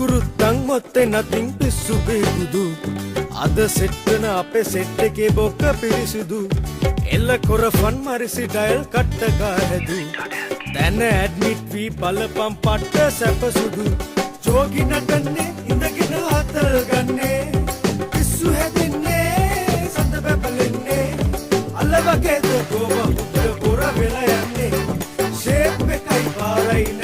කුරුත්තන් මොත්තේ නතින් පිස්සු බේබුදු අද සෙට්ටන අපේ සෙට් එකේ බොක්ක පිරිසිදු එල්ල කොරෆන් මරිසි ඩයල් කට්ට ගාහැදු දැන ඇඩ්මිට් වී බලපම් පට්ට සැපසුදු ජෝගි නටන්නේ ඉඳගෙන හතල් ගන්නේ පිස්සු හැදෙන්නේ සඳ බැබලෙන්නේ අල්ල වගේද ගෝව උඩ පොර වෙලා යන්නේ ෂේප් එකයි පාරයි